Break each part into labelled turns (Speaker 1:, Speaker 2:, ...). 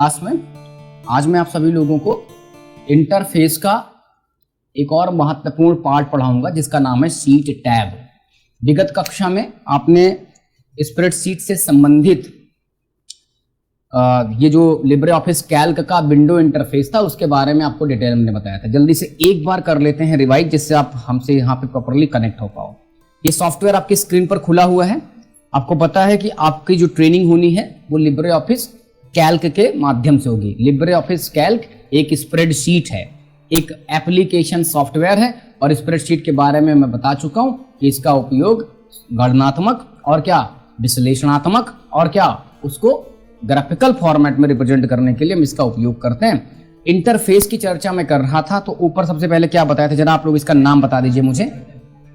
Speaker 1: Class में आज मैं आप सभी लोगों को इंटरफेस का एक और महत्वपूर्ण पार्ट पढ़ाऊंगा जिसका नाम है शीट टैब। विगत कक्षा में आपने स्प्रेडशीट से संबंधित ये जो लिब्रे ऑफिस कैल्क का विंडो इंटरफेस था उसके बारे में आपको डिटेल में बताया था। जल्दी से एक बार कर लेते हैं रिवाइज जिससे आप हमसे यहाँ पे प्रॉपर्ली कनेक्ट हो पाओ। ये सॉफ्टवेयर आपकी स्क्रीन पर खुला हुआ है। आपको पता है कि आपकी जो ट्रेनिंग होनी है वो लिब्रे ऑफिस कैल्क के माध्यम से होगी। लिब्रे ऑफिस कैल्क एक स्प्रेडशीट है, एक एप्लीकेशन सॉफ्टवेयर है और स्प्रेडशीट के बारे में मैं बता चुका हूं कि इसका उपयोग गणनात्मक और क्या विश्लेषणात्मक और क्या उसको ग्राफिकल फॉर्मेट में रिप्रेजेंट करने के लिए हम इसका उपयोग करते हैं। इंटरफेस की चर्चा मैं कर रहा था तो ऊपर सबसे पहले क्या बताया था, जरा आप लोग इसका नाम बता दीजिए मुझे।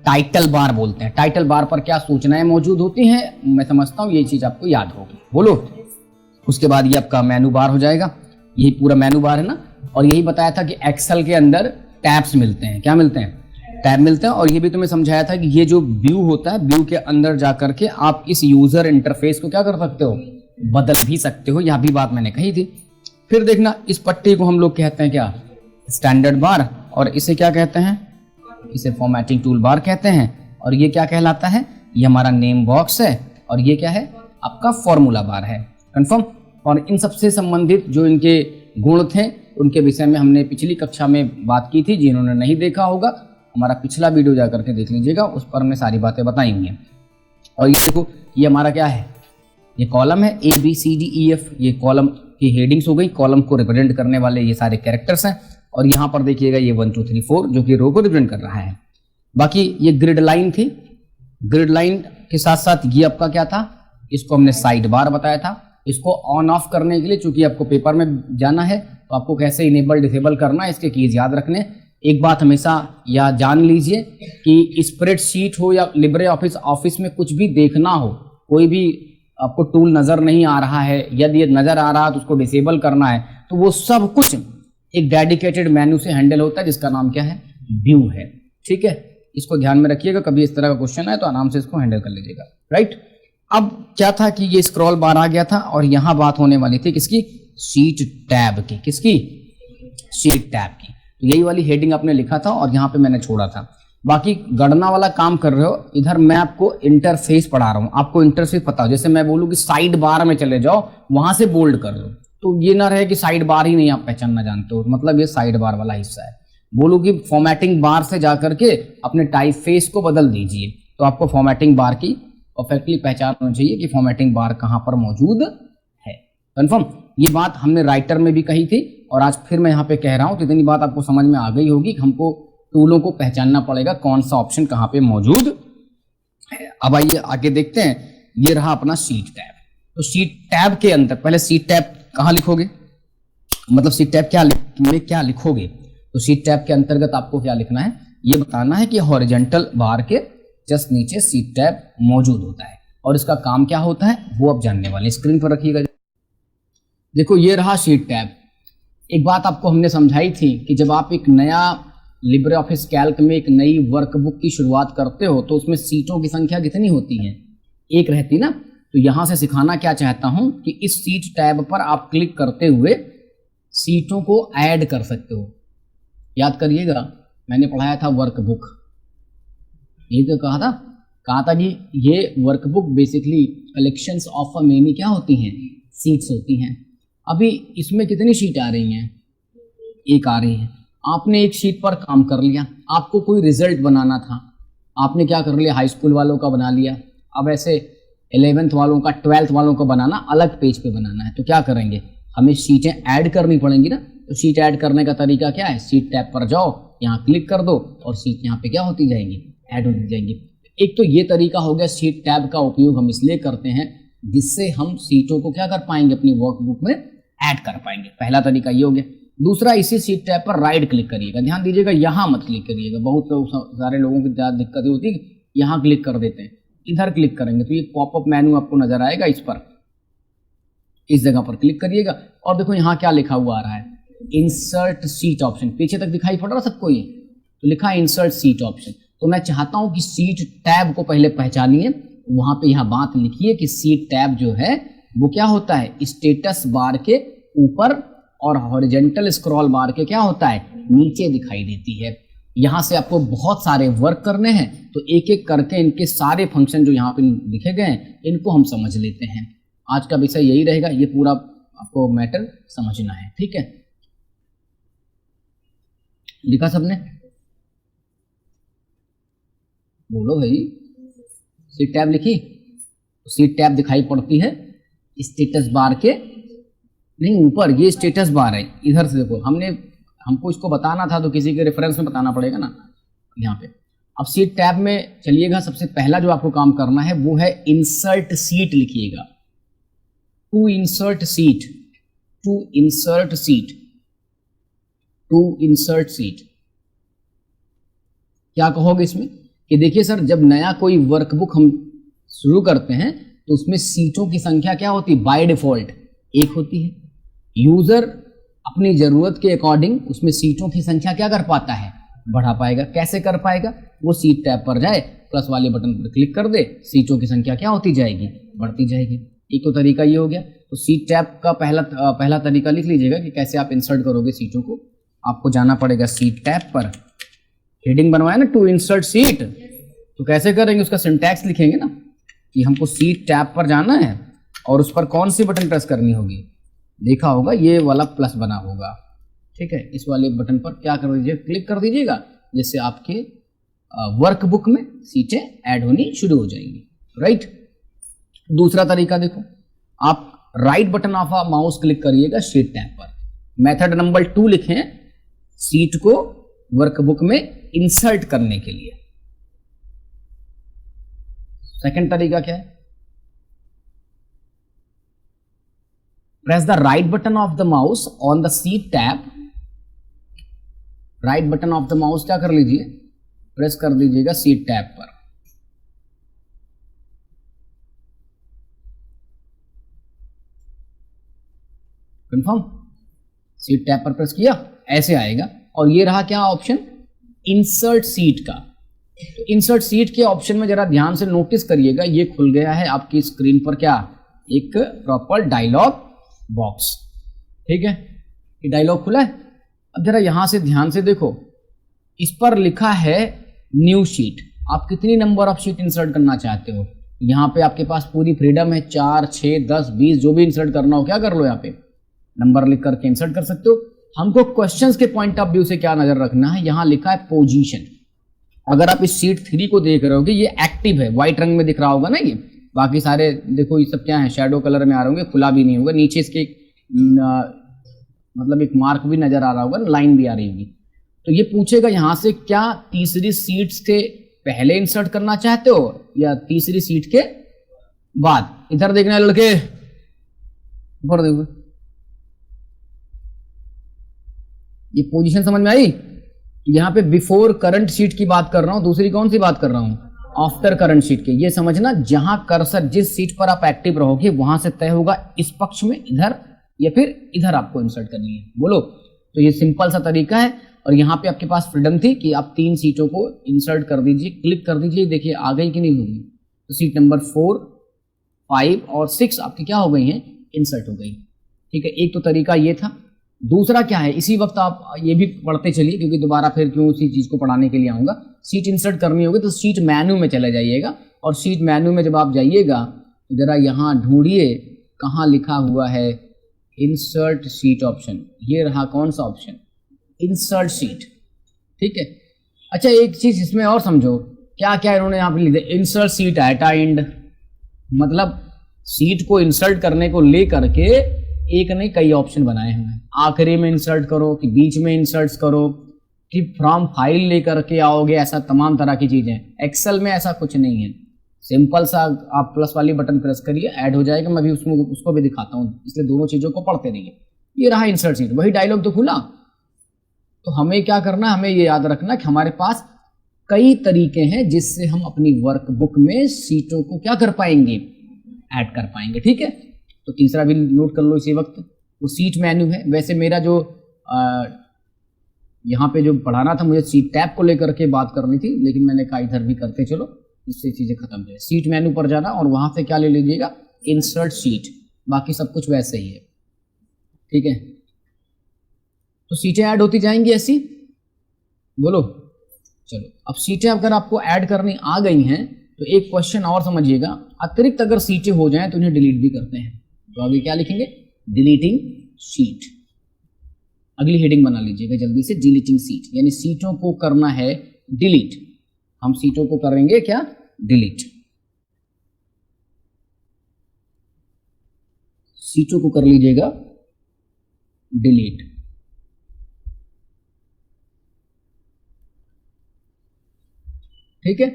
Speaker 1: टाइटल बार बोलते हैं। टाइटल बार पर क्या सूचनाएं मौजूद होती हैं, मैं समझता हूं ये चीज आपको याद होगी, बोलो। उसके बाद ये आपका मेनू बार हो जाएगा, यही पूरा मेनू बार है ना। और यही बताया था कि एक्सेल के अंदर टैब्स मिलते हैं। क्या मिलते हैं? टैब मिलते हैं। और ये भी तुम्हें समझाया था कि ये जो व्यू होता है, व्यू के अंदर जाकर के आप इस यूजर इंटरफेस को क्या कर सकते हो, बदल भी सकते हो। यह भी बात मैंने कही थी। फिर देखना, इस पट्टी को हम लोग कहते हैं क्या, स्टैंडर्ड बार, और इसे क्या कहते हैं, इसे फॉर्मेटिंग टूल बार कहते हैं। और ये क्या कहलाता है, ये हमारा नेम बॉक्स है और ये क्या है, आपका फॉर्मूला बार है। कंफर्म। और इन सबसे संबंधित जो इनके गुण थे उनके विषय में हमने पिछली कक्षा में बात की थी। जिन्होंने नहीं देखा होगा हमारा पिछला वीडियो जा करके देख लीजिएगा, उस पर हमने सारी बातें बताई हुई हैं। और ये देखो, ये हमारा क्या है, ये कॉलम है ABCDEF। ये कॉलम की हेडिंग्स हो गई, कॉलम को रिप्रेजेंट करने वाले ये सारे कैरेक्टर्स हैं। और यहाँ पर देखिएगा ये 1 2 3 4 जो कि रो को रिप्रेजेंट कर रहा है। बाकी ये ग्रिड लाइन थी। ग्रिड लाइन के साथ साथ ये आपका क्या था, इसको हमने साइड बार बताया था। इसको ऑन ऑफ करने के लिए, चूंकि आपको पेपर में जाना है तो आपको कैसे इनेबल डिसेबल करना है इसके कीज याद रखने। एक बात हमेशा या जान लीजिए कि स्प्रेडशीट हो या लिब्रे ऑफिस में कुछ भी देखना हो, कोई भी आपको टूल नजर नहीं आ रहा है, यदि ये नजर आ रहा है तो उसको डिसेबल करना है, तो वो सब कुछ एक डेडिकेटेड मेन्यू से हैंडल होता है जिसका नाम क्या है, व्यू है। ठीक है, इसको ध्यान में रखिएगा, कभी इस तरह का क्वेश्चन आए तो आराम से इसको हैंडल कर लीजिएगा। राइट। अब क्या था कि ये स्क्रॉल बार आ गया था और यहां बात होने वाली थी किसकी, शीट टैब की। किसकी? शीट टैब की। तो यही वाली हेडिंग आपने लिखा था और यहां पे मैंने छोड़ा था। बाकी गणना वाला काम कर रहे हो, इधर मैं आपको इंटरफेस पढ़ा रहा हूं। आपको इंटरफेस पता हो, जैसे मैं बोलूं कि साइड बार में चले जाओ, वहां से बोल्ड कर लो, तो ये ना रहे कि साइड बार ही नहीं आप पहचानना जानते हो, मतलब ये साइड बार वाला हिस्सा है। बोलो कि फॉर्मेटिंग बार से जाकर के अपने टाइप फेस को बदल दीजिए, तो आपको फॉर्मेटिंग बार की परफेक्टली पहचान होनी चाहिए कि फॉर्मेटिंग बार कहां पर मौजूद है। कंफर्म। ये बात हमने राइटर में भी कही थी और आज फिर मैं यहाँ पे कह रहा हूं, तो इतनी बात आपको समझ में आ गई होगी कि हमको टूलों को पहचानना पड़ेगा कौन सा ऑप्शन कहां पे मौजूद है। अब आइए आगे देखते हैं। ये रहा अपना शीट टैब। तो शीट टैब के अंदर पहले शीट टैब कहां लिखोगे, मतलब शीट टैब क्या लिखोगे, तो शीट टैब के अंतर्गत आपको क्या लिखना है, ये बताना है कि हॉरिजॉन्टल बार के जस्ट नीचे शीट टैब मौजूद होता है और इसका काम क्या होता है वो अब जानने वाले। स्क्रीन पर रखिएगा। देखो ये रहा शीट टैब। एक बात आपको हमने समझाई थी कि जब आप एक नया लिब्रे ऑफिस कैल्क में एक नई वर्कबुक की शुरुआत करते हो तो उसमें सीटों की संख्या कितनी होती है, एक रहती ना। तो यहां से सिखाना क्या चाहता हूं कि इस सीट टैब पर आप क्लिक करते हुए सीटों को ऐड कर सकते हो। याद करिएगा, मैंने पढ़ाया था वर्कबुक, ये तो कहा था कि ये workbook basically collections of many क्या होती हैं, सीट्स होती हैं। अभी इसमें कितनी शीट आ रही हैं, एक आ रही है। आपने एक शीट पर काम कर लिया, आपको कोई रिजल्ट बनाना था, आपने क्या कर लिया, हाई स्कूल वालों का बना लिया। अब ऐसे 11th वालों का, 12th वालों का बनाना, अलग पेज पे बनाना है, तो क्या करेंगे, हमें सीटें ऐड करनी पड़ेंगी ना। तो सीट ऐड करने का तरीका क्या है, सीट टैब पर जाओ, यहाँ क्लिक कर दो और सीट यहाँ पे क्या होती जाएंगी, ऐड होती जाएंगी। एक तो ये तरीका हो गया। सीट टैब का उपयोग हम इसलिए करते हैं जिससे हम सीटों को क्या कर पाएंगे, अपनी वर्कबुक में ऐड कर पाएंगे। पहला तरीका ये हो गया। दूसरा, इसी सीट टैब पर राइट क्लिक करिएगा। ध्यान दीजिएगा, यहाँ मत क्लिक करिएगा। बहुत सारे लोगों की ज़्यादा दिक्कत होती है, यहाँ क्लिक कर देते हैं, इधर क्लिक करेंगे तो ये पॉपअप मेन्यू आपको नजर आएगा। इस पर, इस जगह पर क्लिक करिएगा और देखो यहाँ क्या लिखा हुआ आ रहा है, इंसर्ट सीट ऑप्शन। पीछे तक दिखाई पड़ रहा सबको, ये तो लिखा है इंसर्ट सीट ऑप्शन। तो मैं चाहता हूं कि सीट टैब को पहले पहचानिए, वहां पे यह बात लिखिए कि सीट टैब जो है वो क्या होता है, स्टेटस बार के ऊपर और हॉरिजेंटल स्क्रॉल बार के क्या होता है, नीचे दिखाई देती है। यहां से आपको बहुत सारे वर्क करने हैं, तो एक एक करके इनके सारे फंक्शन जो यहाँ पे लिखे गए हैं इनको हम समझ लेते हैं। आज का विषय यही रहेगा, ये पूरा आपको मैटर समझना है, ठीक है। लिखा सबने? बोलो भाई। सीट टैब लिखी? सीट टैब दिखाई पड़ती है स्टेटस बार के, नहीं ऊपर, ये स्टेटस बार है, इधर से देखो। हमको इसको बताना था तो किसी के रेफरेंस में बताना पड़ेगा ना यहाँ पे। अब सीट टैब में चलिएगा, सबसे पहला जो आपको काम करना है वो है इंसर्ट सीट लिखिएगा। To insert sheet, to insert sheet, to insert sheet. क्या कहोगे इसमें कि देखिए सर, जब नया कोई वर्कबुक हम शुरू करते हैं तो उसमें सीटों की संख्या क्या होती है, बाय डिफॉल्ट 1 होती है। यूजर अपनी जरूरत के अकॉर्डिंग उसमें सीटों की संख्या क्या कर पाता है, बढ़ा पाएगा। कैसे कर पाएगा, वो सीट टैब पर जाए, प्लस वाले बटन पर क्लिक कर दे, सीटों की संख्या क्या होती जाएगी, बढ़ती जाएगी। एक तो तरीका ये हो गया। तो सीट टैब का पहला तरीका लिख लीजिएगा कि कैसे आप इंसर्ट करोगे सीटों को। आपको जाना पड़ेगा सीट टैब पर, हेडिंग बनवाया ना टू इंसर्ट सीट, तो कैसे करेंगे, उसका सिंटैक्स लिखेंगे ना कि हमको सीट टैब पर जाना है और उस पर कौन सी बटन प्रेस करनी होगी। देखा होगा ये वाला प्लस बना होगा, ठीक है। इस वाले बटन पर क्या कर दीजिए, क्लिक कर दीजिएगा, जिससे आपके वर्कबुक में सीटें ऐड होनी शुरू हो जाएंगी, राइट। दूसरा तरीका देखो, आप right button of a mouse click करिएगा सीट टैब पर। मेथड नंबर 2 लिखें सीट को वर्कबुक में इंसर्ट करने के लिए। सेकंड तरीका क्या है, press the right button of the mouse on the seat tab. Right button of the mouse क्या कर लीजिए, प्रेस कर दीजिएगा सीट टैब पर। कंफर्म, सीट टैब पर प्रेस किया, ऐसे आएगा। और ये रहा क्या ऑप्शन, इंसर्ट सीट का। तो इंसर्ट सीट के ऑप्शन में जरा ध्यान से नोटिस करिएगा, ये खुल गया है आपकी स्क्रीन पर क्या, एक प्रॉपर डायलॉग बॉक्स, ठीक है। ये डायलॉग खुला है। अब जरा यहां से ध्यान से देखो, इस पर लिखा है न्यू शीट। आप कितनी नंबर ऑफ शीट इंसर्ट करना चाहते हो, यहाँ पे आपके पास पूरी फ्रीडम है, 4, 6, 10, 20 जो भी इंसर्ट करना हो क्या कर लो, यहाँ पे नंबर लिख करके इंसर्ट कर सकते हो। हमको क्वेश्चंस के पॉइंट ऑफ व्यू से क्या नजर रखना है, यहाँ लिखा है पोजीशन। अगर आप इस शीट 3 को देख रहे होगे, ये एक्टिव है, व्हाइट रंग में दिख रहा होगा ना ये। बाकी सारे देखो ये सब क्या है, शैडो कलर में आ रहे होंगे, खुला भी नहीं होगा। नीचे इसके मतलब एक मार्क भी नजर आ रहा होगा, लाइन भी आ रही होगी। तो ये पूछेगा यहाँ से, क्या तीसरी सीट से पहले इंसर्ट करना चाहते हो या तीसरी सीट के बाद। इधर देखना लड़के, ऊपर देखो, ये पोजीशन समझ में आई। यहाँ पे बिफोर करंट शीट की बात कर रहा हूं, दूसरी कौन सी बात कर रहा हूं, आफ्टर करंट शीट के। ये समझना, जहां कर्सर जिस सीट पर आप एक्टिव रहोगे वहां से तय होगा इस पक्ष में, इधर या फिर इधर आपको इंसर्ट करनी है। बोलो, तो ये सिंपल सा तरीका है। और यहाँ पे आपके पास फ्रीडम थी कि आप 3 सीटों को इंसर्ट कर दीजिए, क्लिक कर दीजिए, देखिए आ गई कि नहीं होगी। तो सीट नंबर 4, 5 और 6 आपकी क्या हो गई हैं, इंसर्ट हो गई, ठीक है। एक तो तरीका ये था। दूसरा क्या है, इसी वक्त आप ये भी पढ़ते चलिए, क्योंकि दोबारा फिर क्यों उसी चीज को पढ़ाने के लिए आऊंगा। सीट इंसर्ट करनी होगी तो सीट मेन्यू में चले जाइएगा, और सीट मेन्यू में जब आप जाइएगा तो जरा यहाँ ढूंढिए कहाँ लिखा हुआ है इंसर्ट सीट ऑप्शन। ये रहा कौन सा ऑप्शन, इंसर्ट सीट, ठीक है। अच्छा, एक चीज इसमें और समझो, क्या क्या इन्होंने यहाँ पे लिख दिया, इंसर्ट सीट एट एंड, मतलब सीट को इंसर्ट करने को लेकर के एक नहीं कई ऑप्शन बनाए हुए हैं। आखिरी में इंसर्ट करो कि बीच में इंसर्ट करो कि फ्रॉम फाइल लेकर के आओगे, ऐसा तमाम तरह की चीजें। एक्सेल में ऐसा कुछ नहीं है, सिंपल सा आप प्लस वाली बटन प्रेस करिए, ऐड हो जाएगा। मैं भी उसको भी दिखाता हूँ, इसलिए दोनों चीजों को पढ़ते रहिए। ये रहा इंसर्ट सीट, वही डायलॉग तो खुला। तो हमें क्या करना है, हमें ये याद रखना कि हमारे पास कई तरीके हैं जिससे हम अपनी वर्कबुक में सीटों को क्या कर पाएंगे, ऐड कर पाएंगे, ठीक है। तो तीसरा भी नोट कर लो इसी वक्त, वो सीट मेन्यू है। वैसे मेरा जो यहाँ पे जो पढ़ाना था, मुझे सीट टैब को लेकर के बात करनी थी, लेकिन मैंने कहा इधर भी करते चलो, इससे चीज़ें खत्म हो जाए। सीट मेन्यू पर जाना और वहाँ से क्या ले लीजिएगा, इंसर्ट सीट, बाकी सब कुछ वैसे ही है। ठीक है, तो सीटें ऐड होती जाएंगी ऐसी, बोलो। चलो अब सीटें अगर आपको ऐड करनी आ गई हैं तो एक क्वेश्चन और समझिएगा, अतिरिक्त अगर सीटें हो जाएं तो उन्हें डिलीट भी करते हैं। तो आगे क्या लिखेंगे, डिलीटिंग सीट। अगली हेडिंग बना लीजिएगा जल्दी से, डिलीटिंग सीट, यानी सीटों को करना है डिलीट। हम सीटों को करेंगे क्या, डिलीट। सीटों को कर लीजिएगा डिलीट। ठीक है,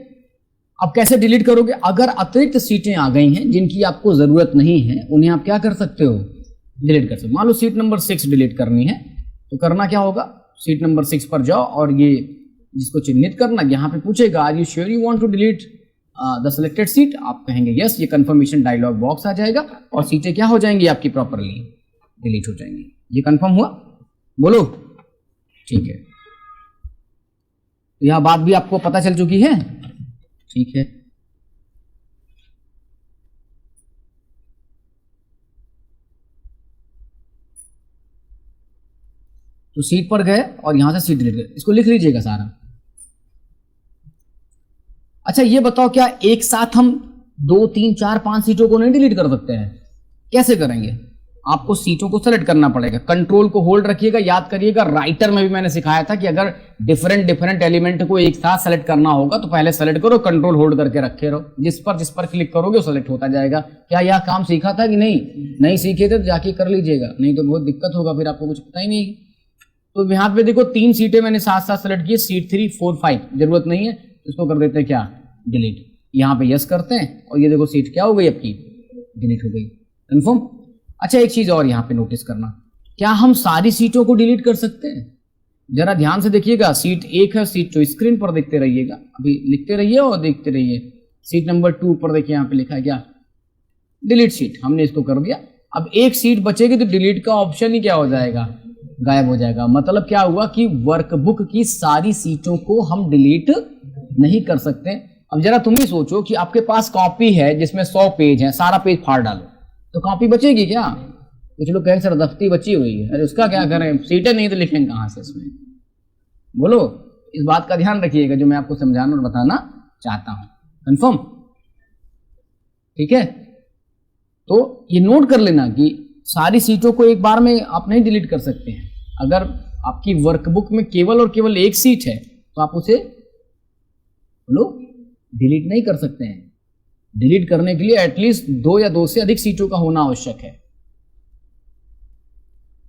Speaker 1: अब कैसे डिलीट करोगे, अगर अतिरिक्त सीटें आ गई हैं जिनकी आपको जरूरत नहीं है, उन्हें आप क्या कर सकते हो, डिलीट कर सकते हो। मान लो सीट नंबर 6 डिलीट करनी है, तो करना क्या होगा, सीट नंबर 6 पर जाओ और ये जिसको चिन्हित करना, यहाँ पे पूछेगा are you sure you want to delete the selected sheet, आप कहेंगे यस, ये कंफर्मेशन डायलॉग बॉक्स आ जाएगा और सीटें क्या हो जाएंगी आपकी, प्रॉपरली डिलीट हो जाएंगी। ये कंफर्म हुआ, बोलो। ठीक है, यह बात भी आपको पता चल चुकी है, ठीक है। तो सीट पर गए और यहां से सीट डिलीट गए, इसको लिख लीजिएगा सारा। अच्छा ये बताओ, क्या एक साथ हम 2, 3, 4, 5 सीटों को नहीं डिलीट कर सकते हैं? कैसे करेंगे, आपको सीटों को सेलेक्ट करना पड़ेगा, कंट्रोल को होल्ड रखिएगा। याद करिएगा, राइटर में भी मैंने सिखाया था कि अगर डिफरेंट एलिमेंट को एक साथ सेलेक्ट करना होगा तो पहले सेलेक्ट करो, कंट्रोल होल्ड करके रखे रहो, जिस पर क्लिक करोगे वो सेलेक्ट होता जाएगा। क्या यह काम सीखा था कि नहीं सीखे थे तो जाके कर लीजिएगा, नहीं तो बहुत दिक्कत होगा, फिर आपको कुछ पता ही नहीं। तो यहाँ पे देखो 3 सीटें मैंने साथ साथ सेलेक्ट की, सीट 3, 4, 5 जरूरत नहीं है, इसको कर देते हैं क्या, डिलीट। यहाँ पे यस करते हैं और ये देखो सीट क्या हो गई आपकी, डिलीट हो गई, कंफर्म। अच्छा एक चीज और यहाँ पे नोटिस करना, क्या हम सारी सीटों को डिलीट कर सकते हैं? जरा ध्यान से देखिएगा, सीट 1 है, सीट 2 स्क्रीन पर देखते रहिएगा, अभी लिखते रहिए और देखते रहिए। सीट नंबर 2 पर देखिए यहाँ पे लिखा है क्या, डिलीट सीट, हमने इसको कर दिया। अब एक सीट बचेगी तो डिलीट का ऑप्शन ही क्या हो जाएगा, गायब हो जाएगा। मतलब क्या हुआ कि वर्कबुक की सारी सीटों को हम डिलीट नहीं कर सकते। अब जरा तुम भी सोचो कि आपके पास कॉपी है जिसमें 100 पेज है, सारा पेज फाड़ डालो तो कॉपी बचेगी क्या? कुछ लोग कहेंगे सर दफ्ती बची हुई है, अरे उसका क्या करें, सीटें नहीं तो लिखेंगे कहां से इसमें, बोलो। इस बात का ध्यान रखिएगा जो मैं आपको समझाना और बताना चाहता हूं, कंफर्म, ठीक है। तो ये नोट कर लेना कि सारी सीटों को एक बार में आप नहीं डिलीट कर सकते हैं। अगर आपकी वर्कबुक में केवल और केवल एक सीट है तो आप उसे बोलो डिलीट नहीं कर सकते हैं। डिलीट करने के लिए एटलीस्ट 2 या 2 से अधिक सीटों का होना आवश्यक है,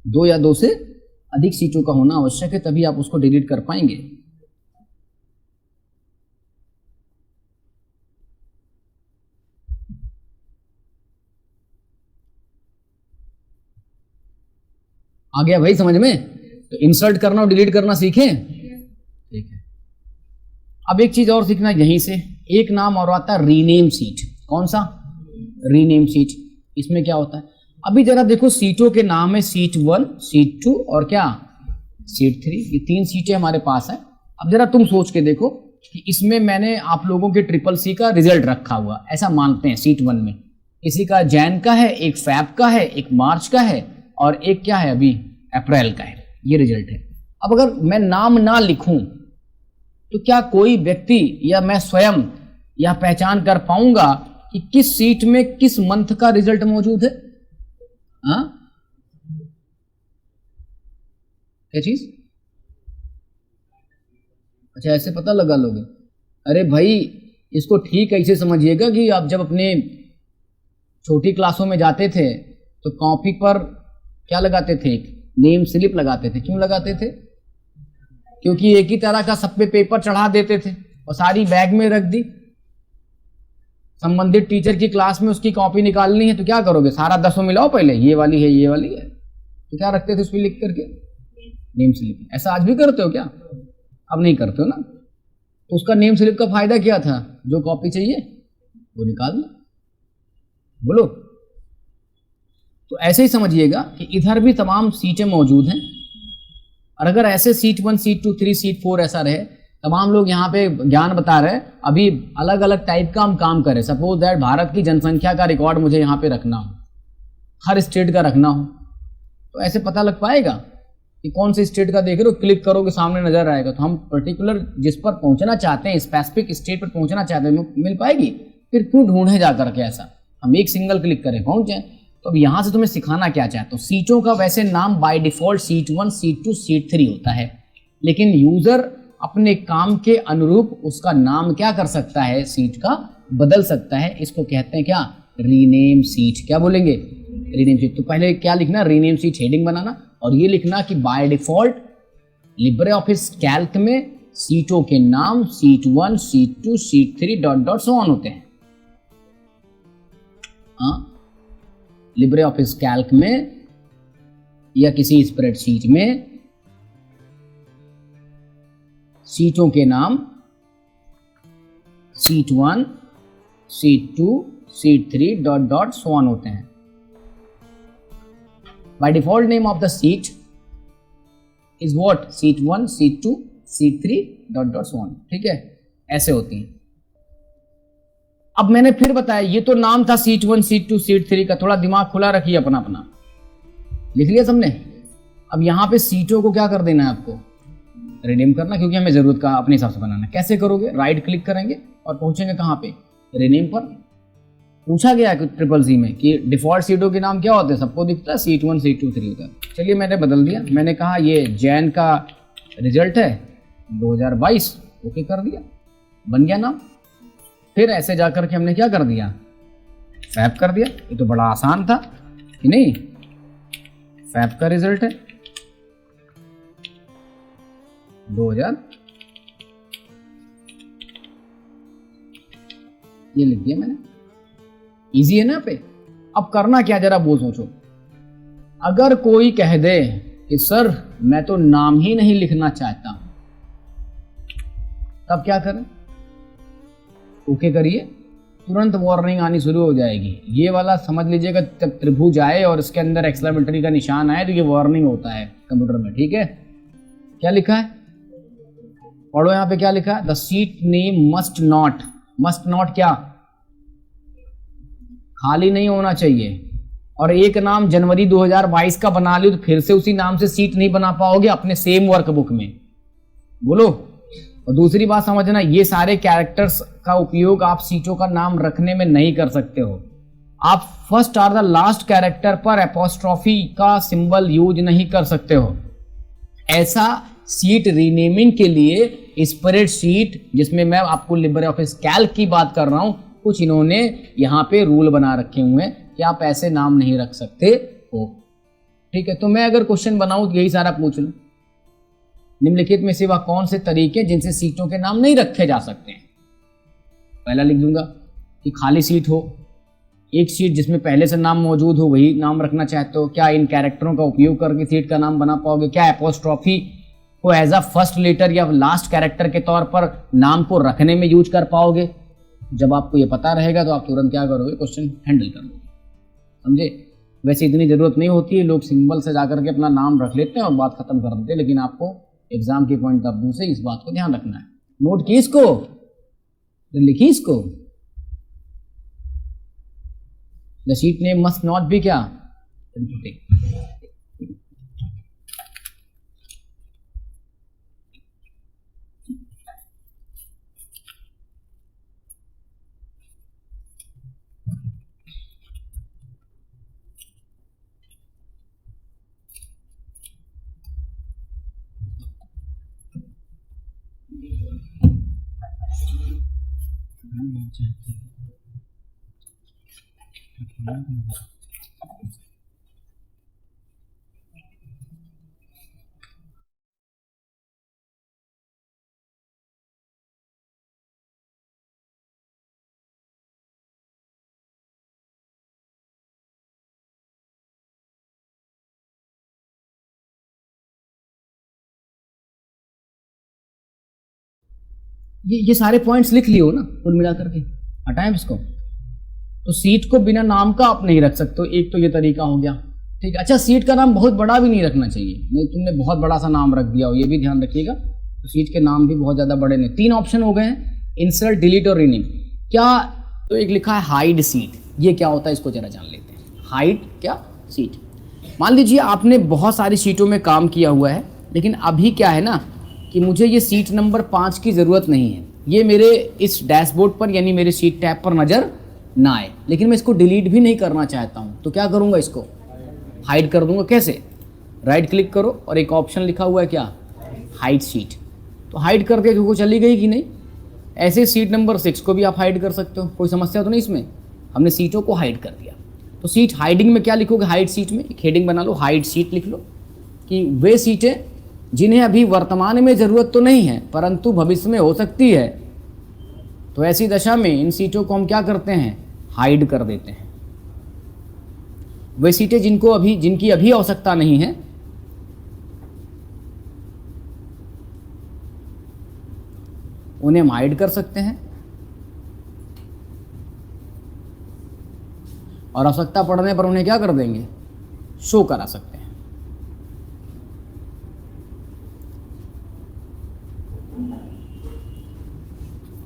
Speaker 1: 2 या 2 से अधिक सीटों का होना आवश्यक है, तभी आप उसको डिलीट कर पाएंगे। आ गया भाई समझ में? तो इंसर्ट करना और डिलीट करना सीखें, ठीक है। अब एक चीज और सीखना यहीं से, एक नाम और आता है रीनेम सीट। कौन सा? Rename seat. इसमें क्या होता है, अभी जरा देखो सीटों के नाम है सीट 1, सीट 2 और क्या, सीट 3। ये 3 सीटें हमारे पास है। अब जरा तुम सोच के देखो कि इसमें मैंने आप लोगों के CCC का रिजल्ट रखा हुआ, ऐसा मानते हैं सीट 1 में किसी का जैन का है, एक फैब का है, एक मार्च का है और एक क्या है अभी अप्रैल का है, ये रिजल्ट है। अब अगर मैं नाम ना लिखूं तो क्या कोई व्यक्ति या मैं स्वयं यह पहचान कर पाऊंगा कि किस सीट में किस मंथ का रिजल्ट मौजूद है? हाँ क्या चीज? अच्छा ऐसे पता लगा लोगे? अरे भाई इसको ठीक ऐसे समझिएगा कि आप जब अपने छोटी क्लासों में जाते थे तो कॉपी पर क्या लगाते थे, नेम स्लिप लगाते थे। क्यों लगाते थे? क्योंकि एक ही तरह का सब पे पेपर चढ़ा देते थे और सारी बैग में रख दी। संबंधित टीचर की क्लास में उसकी कॉपी निकालनी है तो क्या करोगे, सारा 10 मिलाओ पहले, ये वाली है ये वाली है, तो क्या रखते थे उस पर लिख करके, नेम स्लिप। ऐसा आज भी करते हो क्या? अब नहीं करते हो ना। तो उसका नेम स्लिप का फायदा क्या था, जो कॉपी चाहिए वो निकाल लो, बोलो। तो ऐसे ही समझिएगा कि इधर भी तमाम सीटें मौजूद हैं और अगर ऐसे सीट 1, सीट 2, 3, सीट 4 ऐसा रहे, तमाम लोग यहाँ पे ज्ञान बता रहे हैं, अभी अलग अलग टाइप का हम काम करें। सपोज दैट भारत की जनसंख्या का रिकॉर्ड मुझे यहाँ पे रखना हो, हर स्टेट का रखना हो, तो ऐसे पता लग पाएगा कि कौन से स्टेट का देख रहे हो, क्लिक करोगे सामने नजर आएगा। तो हम पर्टिकुलर जिस पर पहुंचना चाहते हैं, स्पेसिफिक स्टेट पर पहुंचना चाहते हैं, मिल पाएगी? फिर क्यों ढूंढे जा करके ऐसा, हम एक सिंगल क्लिक करें पहुंच जाए। तो अब यहाँ से तुम्हें सिखाना क्या चाहते हो, सीटों का वैसे नाम by default seat 1, seat 2, seat 3 होता है, लेकिन यूजर अपने काम के अनुरूप उसका नाम क्या कर सकता है, सीट का बदल सकता है। इसको कहते हैं क्या, रीनेम सीट। क्या बोलेंगे, रीनेम सीट। तो पहले क्या लिखना, रीनेम सीट हेडिंग बनाना, और ये लिखना कि by default Libre office Calc में सीटों के नाम seat 1, seat 2, seat 3 dot dot so on होते हैं। लिब्रे ऑफिस कैल्क में या किसी स्प्रेडशीट में सीटों के नाम seat 1, seat 2, seat 3 dot dot so on होते हैं। By default name of the seat is what? Seat 1, seat 2, seat 3 dot dot so on। ठीक है, ऐसे होती है। अब मैंने फिर बताया ये तो नाम था सीट 1, सीट 2, सीट 3 का, थोड़ा दिमाग खुला रखिए अपना अपना। लिख लिया सबने? अब यहां पे सीटों को क्या कर देना है आपको, रिनेम करना, क्योंकि हमें जरूरत का अपने हिसाब से बनाना। कैसे करोगे, राइट क्लिक करेंगे और पहुंचेंगे कहां पे, रिनेम पर। पूछा गया है ट्रिपल सी में कि डिफॉल्ट सीटों के नाम क्या होते हैं, सबको दिखता है सीट 1, सीट 2, 3 होता है। चलिए मैंने बदल दिया, मैंने कहा ये जैन का रिजल्ट है 2022, ओके कर दिया, बन गया नाम। फिर ऐसे जाकर के हमने क्या कर दिया, फैब कर दिया। ये तो बड़ा आसान था कि नहीं, फैब का रिजल्ट है 2000, ये लिख दिया मैंने। इजी है ना पे। अब करना क्या जरा वो सोचो, अगर कोई कह दे कि सर मैं तो नाम ही नहीं लिखना चाहता, तब क्या करें, ओके करिए, तुरंत वार्निंग आनी शुरू हो जाएगी। ये वाला समझ लीजिएगा, जब त्रिभुज आए और इसके अंदर एक्सक्लेमेटरी का निशान आए तो ये वार्निंग होता है कंप्यूटर में। ठीक है, क्या लिखा है पढ़ो, यहां पे क्या लिखा है, the seat name must not क्या, खाली नहीं होना चाहिए। और एक नाम जनवरी 2022 का बना लियो तो फिर से उसी नाम से सीट नहीं बना पाओगे अपने सेम वर्कबुक में, बोलो। और दूसरी बात समझना, ये सारे कैरेक्टर्स का उपयोग आप सीटों का नाम रखने में नहीं कर सकते हो। आप फर्स्ट और द लास्ट कैरेक्टर पर एपोस्ट्रॉफी का सिंबल यूज नहीं कर सकते हो। ऐसा सीट रीनेमिंग के लिए स्प्रेडशीट, जिसमें मैं आपको लिब्रे ऑफिस कैल्क की बात कर रहा हूं, कुछ इन्होंने यहां पे रूल बना रखे हुए हैं कि आप ऐसे नाम नहीं रख सकते हो। ठीक है, तो मैं अगर क्वेश्चन बनाऊं तो यही सारा पूछ लूं, निम्नलिखित में से वह कौन से तरीके जिनसे सीटों के नाम नहीं रखे जा सकते हैं। पहला लिख दूंगा कि खाली सीट हो, एक सीट जिसमें पहले से नाम मौजूद हो वही नाम रखना चाहते हो। क्या इन कैरेक्टरों का उपयोग करके सीट का नाम बना पाओगे? क्या एपोस्ट्रॉफी को एज अ फर्स्ट लेटर या लास्ट कैरेक्टर के तौर पर नाम को रखने में यूज कर पाओगे? जब आपको ये पता रहेगा तो आप तुरंत क्या करोगे, क्वेश्चन हैंडल कर लोगे, समझे। वैसे इतनी जरूरत नहीं होती है, लोग सिंबल से जाकर के अपना नाम रख लेते हैं और बात खत्म कर देते हैं, लेकिन आपको एग्जाम के पॉइंट ऑफ व्यू से इस बात को ध्यान रखना है। नोट की इसको, लिखी इसको, the sheet name must not be क्या, ये सारे पॉइंट्स लिख लियो ना कुल मिलाकर के, हटाएं इसको। तो सीट को बिना नाम का आप नहीं रख सकते, एक तो ये तरीका हो गया। ठीक है, अच्छा सीट का नाम बहुत बड़ा भी नहीं रखना चाहिए, नहीं तुमने बहुत बड़ा सा नाम रख दिया हो, ये भी ध्यान रखिएगा। तो सीट के नाम भी बहुत ज़्यादा बड़े नहीं। 3 ऑप्शन हो गए हैं, इंसर्ट, डिलीट और रीनेम। क्या, तो एक लिखा है हाइड सीट, ये क्या होता है इसको जरा जान लेते हैं। हाइड क्या, सीट। मान लीजिए आपने बहुत सारी सीटों में काम किया हुआ है, लेकिन अभी क्या है ना कि मुझे ये सीट नंबर 5 की ज़रूरत नहीं है, ये मेरे इस डैशबोर्ड पर यानी मेरे सीट टैब पर नज़र ना आए, लेकिन मैं इसको डिलीट भी नहीं करना चाहता हूँ, तो क्या करूँगा, इसको हाइड कर दूंगा। कैसे? राइट क्लिक करो और एक ऑप्शन लिखा हुआ है क्या, हाइड सीट, तो हाइड कर दिया, क्योंकि चली गई कि नहीं। ऐसे सीट नंबर 6 को भी आप हाइड कर सकते हो, कोई समस्या तो नहीं इसमें, हमने सीटों को हाइड कर दिया। तो सीट हाइडिंग में क्या लिखोगे, हाइड सीट में एक हेडिंग बना लो, हाइड सीट लिख लो, कि वे सीटें जिन्हें अभी वर्तमान में ज़रूरत तो नहीं है परंतु भविष्य में हो सकती है, तो ऐसी दशा में इन सीटों को हम क्या करते हैं, हाइड कर देते हैं। वे सीटें जिनकी अभी आवश्यकता नहीं है, उन्हें हम हाइड कर सकते हैं और आवश्यकता पड़ने पर उन्हें क्या कर देंगे, शो करा सकते हैं।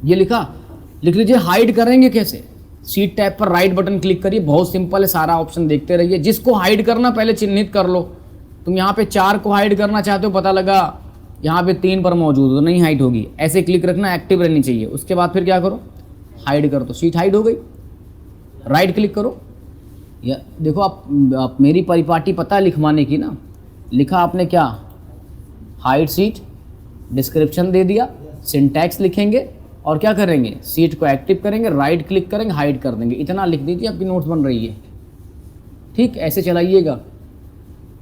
Speaker 1: ये लिख लीजिए। हाइड करेंगे कैसे, सीट टैब पर राइट बटन क्लिक करिए, बहुत सिंपल है, सारा ऑप्शन देखते रहिए। जिसको हाइड करना पहले चिन्हित कर लो। तुम यहाँ पे 4 को हाइड करना चाहते हो, पता लगा यहाँ पे 3 पर मौजूद हो, तो नहीं हाइड होगी, ऐसे क्लिक रखना, एक्टिव रहनी चाहिए। उसके बाद फिर क्या करो, हाइड कर दो, सीट हाइड हो गई। राइट क्लिक करो, या देखो आप मेरी परिपाटी पता लिखवाने की ना, लिखा आपने क्या, हाइड सीट, डिस्क्रिप्शन दे दिया, सिंटैक्स लिखेंगे और क्या करेंगे, सीट को एक्टिव करेंगे, राइट क्लिक करेंगे, हाइड कर देंगे। इतना लिख दीजिए, आपकी नोट्स बन रही है। ठीक, ऐसे चलाइएगा।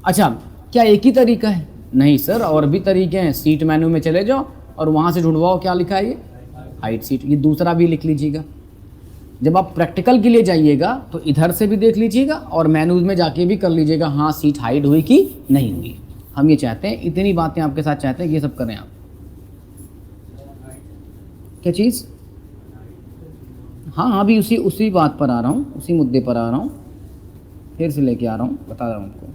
Speaker 1: अच्छा, क्या एक ही तरीका है? नहीं सर, और भी तरीके हैं। सीट मेनू में चले जाओ और वहाँ से ढूंढवाओ, क्या लिखा है ये, हाइड सीट। ये दूसरा भी लिख लीजिएगा। जब आप प्रैक्टिकल के लिए जाइएगा तो इधर से भी देख लीजिएगा और मेनूज में जाके भी कर लीजिएगा, हाँ सीट हाइड हुई कि नहीं हुई। हम ये चाहते हैं, इतनी बातें आपके साथ चाहते हैं कि ये सब करें आप। क्या चीज़? हाँ, अभी उसी बात पर आ रहा हूँ, उसी मुद्दे पर आ रहा हूँ, फिर से लेके आ रहा हूँ, बता रहा हूँ आपको।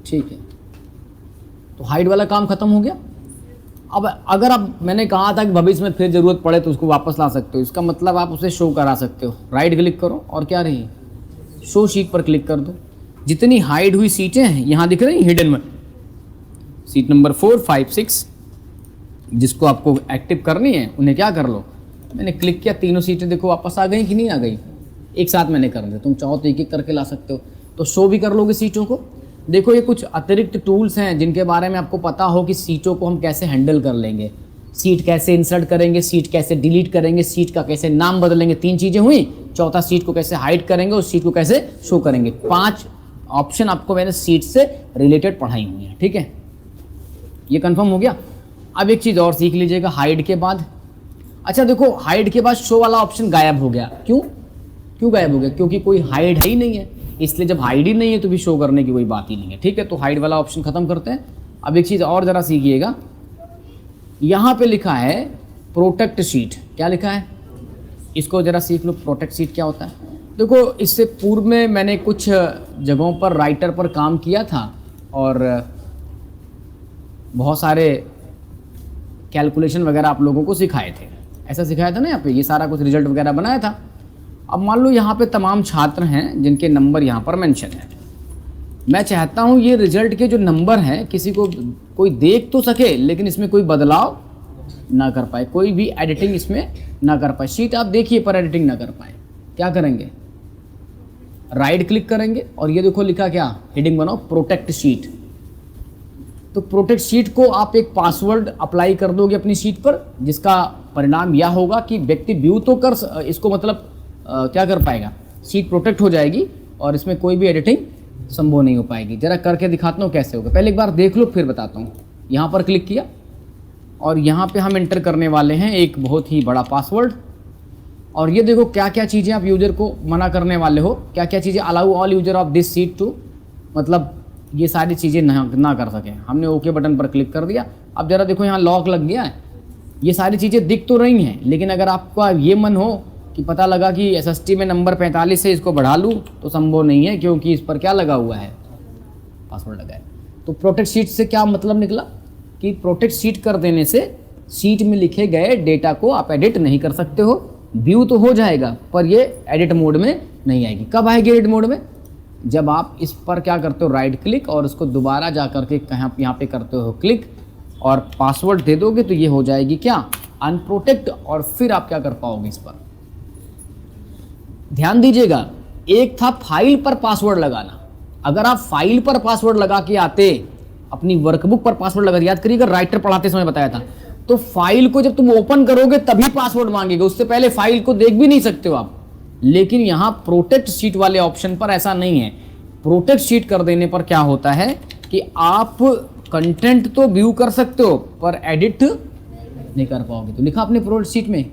Speaker 1: ठीक है, तो हाइड वाला काम खत्म हो गया। अब अगर आप, मैंने कहा था कि भविष्य में फिर ज़रूरत पड़े तो उसको वापस ला सकते हो, इसका मतलब आप उसे शो करा सकते हो। राइट क्लिक करो और क्या रही, शो शीट पर क्लिक कर दो। जितनी हाइड हुई सीटें हैं यहाँ दिख रही, हिडन में, सीट नंबर 4, 5, 6 जिसको आपको एक्टिव करनी है, उन्हें क्या कर लो। मैंने क्लिक किया, तीनों सीटें देखो वापस आ गई कि नहीं आ गई, एक साथ मैंने कर दिया। तुम चाहो तो एक एक करके ला सकते हो, तो शो भी कर लोगे सीटों को। देखो, ये कुछ अतिरिक्त टूल्स हैं जिनके बारे में आपको पता हो कि सीटों को हम कैसे हैंडल कर लेंगे, सीट कैसे इंसर्ट करेंगे, सीट कैसे डिलीट करेंगे, सीट का कैसे नाम बदलेंगे। 3 चीज़ें हुई। चौथा, सीट को कैसे हाइड करेंगे और सीट को कैसे शो करेंगे। 5 ऑप्शन आपको मैंने सीट से रिलेटेड पढ़ाई हुई है। ठीक है, ये कंफर्म हो गया। अब एक चीज़ और सीख लीजिएगा हाइड के बाद। अच्छा देखो, हाइड के बाद शो वाला ऑप्शन गायब हो गया। क्यों गायब हो गया? क्योंकि कोई हाइड है ही नहीं है, इसलिए जब हाइड ही नहीं है तो भी शो करने की कोई बात ही नहीं है। ठीक है, तो हाइड वाला ऑप्शन खत्म करते हैं। अब एक चीज़ और ज़रा सीखिएगा, यहाँ पे लिखा है प्रोटेक्ट शीट। क्या लिखा है, इसको ज़रा सीख लो, प्रोटेक्ट शीट क्या होता है। देखो, इससे पूर्व में मैंने कुछ जगहों पर राइटर पर काम किया था और बहुत सारे कैलकुलेशन वगैरह आप लोगों को सिखाए थे। ऐसा सिखाया था ना, यहाँ पे ये सारा कुछ रिजल्ट वगैरह बनाया था। अब मान लो यहाँ पे तमाम छात्र हैं जिनके नंबर यहाँ पर मेंशन है। मैं चाहता हूँ ये रिजल्ट के जो नंबर हैं किसी को कोई देख तो सके, लेकिन इसमें कोई बदलाव ना कर पाए, कोई भी एडिटिंग इसमें ना कर पाए। शीट आप देखिए पर एडिटिंग ना कर पाए। क्या करेंगे, राइट क्लिक करेंगे और ये देखो लिखा क्या, हेडिंग बनाओ प्रोटेक्ट शीट। तो प्रोटेक्ट शीट को आप एक पासवर्ड अप्लाई कर दोगे अपनी शीट पर, जिसका परिणाम यह होगा कि व्यक्ति व्यू तो कर इसको मतलब क्या कर पाएगा, शीट प्रोटेक्ट हो जाएगी और इसमें कोई भी एडिटिंग संभव नहीं हो पाएगी। जरा करके दिखाता हूँ कैसे होगा, पहले एक बार देख लो फिर बताता हूँ। यहाँ पर क्लिक किया और यहाँ पे हम एंटर करने वाले हैं एक बहुत ही बड़ा पासवर्ड। और ये देखो क्या क्या चीज़ें आप यूजर को मना करने वाले हो, क्या क्या चीज़ें, allow all user of this sheet to, मतलब ये सारी चीज़ें ना कर सकें। हमने ओके बटन पर क्लिक कर दिया। अब जरा देखो यहाँ लॉक लग गया है। ये सारी चीज़ें दिख तो रही हैं, लेकिन अगर आपका ये मन हो कि पता लगा कि SST में नंबर 45 है, इसको बढ़ा लूँ, तो संभव नहीं है, क्योंकि इस पर क्या लगा हुआ है, पासवर्ड लगा है। तो प्रोटेक्ट शीट से क्या मतलब निकला कि प्रोटेक्ट शीट कर देने से शीट में लिखे गए डेटा को आप एडिट नहीं कर सकते हो, व्यू तो हो जाएगा पर ये एडिट मोड में नहीं आएगी। कब आएगी एडिट मोड में? जब आप इस पर क्या करते हो, राइट क्लिक और उसको दोबारा जा करके कहाँ यहाँ पे करते हो क्लिक और पासवर्ड दे दोगे तो ये हो जाएगी क्या, अनप्रोटेक्ट, और फिर आप क्या कर पाओगे इस पर। ध्यान दीजिएगा, एक था फाइल पर पासवर्ड लगाना। अगर आप फाइल पर पासवर्ड लगा के आते, अपनी वर्कबुक पर पासवर्ड लगा, याद करिएगा राइटर पढ़ाते समय बताया था, तो फाइल को जब तुम ओपन करोगे तभी पासवर्ड मांगेगा, उससे पहले फाइल को देख भी नहीं सकते हो आप। लेकिन यहां प्रोटेक्ट शीट वाले ऑप्शन पर ऐसा नहीं है। प्रोटेक्ट शीट कर देने पर क्या होता है कि आप कंटेंट तो व्यू कर सकते हो पर एडिट नहीं कर पाओगे। तो लिखा आपने प्रोटेक्ट शीट में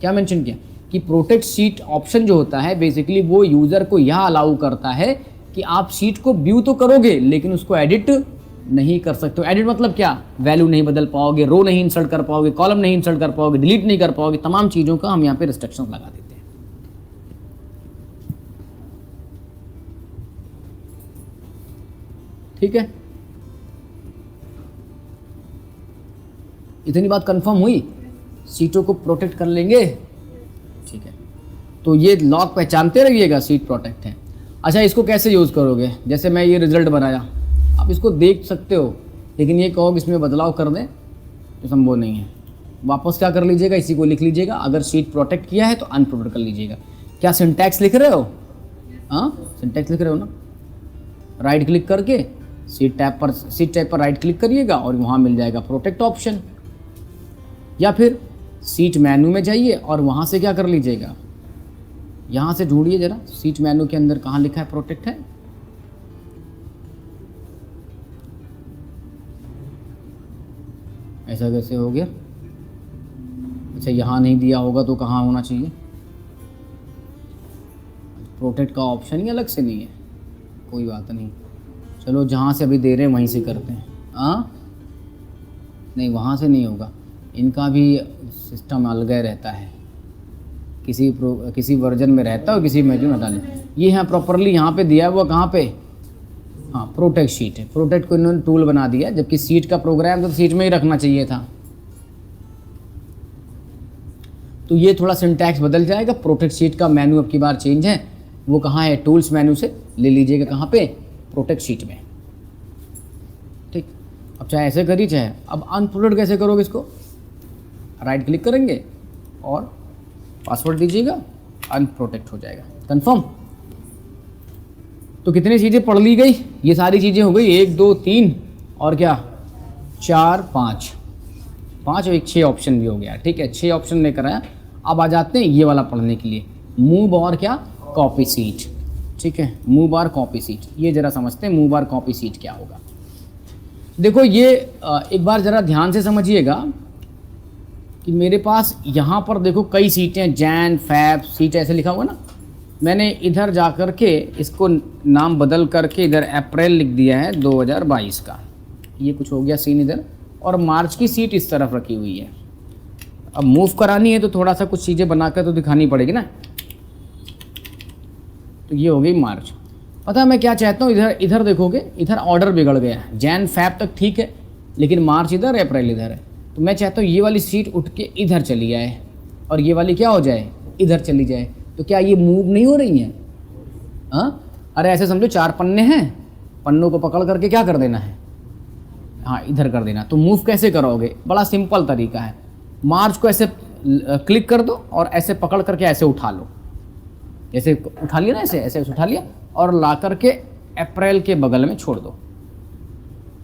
Speaker 1: क्या मेंशन किया कि प्रोटेक्ट शीट ऑप्शन जो होता है बेसिकली वो यूजर को यह अलाउ करता है कि आप शीट को व्यू तो करोगे लेकिन उसको एडिट नहीं कर सकते हो। एडिट मतलब क्या, वैल्यू नहीं बदल पाओगे, रो नहीं इंसर्ट कर पाओगे, कॉलम नहीं इंसर्ट कर पाओगे, डिलीट नहीं कर पाओगे, तमाम चीजों का हम यहाँ पे रिस्ट्रिक्शन लगा देते हैं। ठीक है, इतनी बात कंफर्म हुई, सीटों को प्रोटेक्ट कर लेंगे। ठीक है, तो ये लॉक पहचानते रहिएगा, सीट प्रोटेक्ट है। अच्छा, इसको कैसे यूज़ करोगे? जैसे मैं ये रिजल्ट बनाया, आप इसको देख सकते हो, लेकिन ये कहोगे इसमें बदलाव कर दें तो संभव नहीं है। वापस क्या कर लीजिएगा, इसी को लिख लीजिएगा। अगर सीट प्रोटेक्ट किया है तो अनप्रोटेक्ट कर लीजिएगा। क्या सिंटैक्स लिख रहे हो? हाँ, सिंटैक्स लिख रहे हो ना। राइट क्लिक करके सीट टैब पर राइट क्लिक करिएगा और वहाँ मिल जाएगा प्रोटेक्ट ऑप्शन, या फिर सीट मेनू में जाइए और वहाँ से क्या कर लीजिएगा, यहाँ से ढूंढिए जरा सीट मेनू के अंदर कहाँ लिखा है प्रोटेक्ट है। ऐसा कैसे हो गया? अच्छा, यहाँ नहीं दिया होगा तो कहाँ होना चाहिए? प्रोटेक्ट का ऑप्शन ही अलग से नहीं है, कोई बात नहीं। चलो, जहाँ से अभी दे रहे हैं वहीं से करते हैं। हाँ, नहीं, वहाँ से नहीं होगा, इनका भी सिस्टम अलग रहता है, किसी वर्जन में रहता है और किसी में जो हटा लें। ये है प्रॉपरली यहाँ पे दिया हुआ, कहाँ पे? हाँ, प्रोटेक्ट शीट है। प्रोटेक्ट को इन्होंने टूल बना दिया, जबकि सीट का प्रोग्राम तो सीट में ही रखना चाहिए था। तो ये थोड़ा सिंटैक्स बदल जाएगा। प्रोटेक्ट शीट का मेनू अब की बार चेंज है, वो कहाँ है? टूल्स मेनू से ले लीजिएगा, कहाँ पे? प्रोटेक्ट शीट में। ठीक, अब चाहे ऐसे करिए चाहे, अब अनप्रोटेक्ट कैसे करोगे इसको? राइट क्लिक करेंगे और पासवर्ड दीजिएगा, अनप्रोटेक्ट हो जाएगा। कंफर्म? तो कितनी चीज़ें पढ़ ली गई? ये सारी चीज़ें हो गई, 1 2 3 और क्या 4 5 5 और 6 ऑप्शन भी हो गया। ठीक है, 6 ऑप्शन लेकर आया। अब आ जाते हैं ये वाला पढ़ने के लिए, मूव और क्या, कॉपी सीट। ठीक है, मूव बार कॉपी सीट, ये जरा समझते हैं मूव बार कॉपी सीट क्या होगा। देखो, ये एक बार जरा ध्यान से समझिएगा कि मेरे पास यहाँ पर देखो कई सीटें, जैन फैब सीट ऐसे लिखा हुआ ना। मैंने इधर जा कर के इसको नाम बदल करके इधर अप्रैल लिख दिया है 2022 का, ये कुछ हो गया सीन इधर, और मार्च की सीट इस तरफ रखी हुई है। अब मूव करानी है तो थोड़ा सा कुछ चीज़ें बनाकर तो दिखानी पड़ेगी ना। तो ये हो गई मार्च। पता है मैं क्या चाहता हूँ, इधर देखोगे, इधर ऑर्डर बिगड़ गया है। जैन फैब तक ठीक है, लेकिन मार्च इधर, अप्रैल इधर है। तो मैं चाहता हूँ ये वाली सीट उठ के इधर चली जाए और ये वाली क्या हो जाए, इधर चली जाए। तो क्या ये मूव नहीं हो रही हैं? हाँ, अरे ऐसे समझो 4 पन्ने हैं, पन्नों को पकड़ करके क्या कर देना है, हाँ इधर कर देना। तो मूव कैसे करोगे? बड़ा सिंपल तरीका है। मार्च को ऐसे क्लिक कर दो और ऐसे पकड़ करके ऐसे उठा लो, जैसे उठा लिया ना, ऐसे ऐसे उठा लिया और ला करके अप्रैल के बगल में छोड़ दो,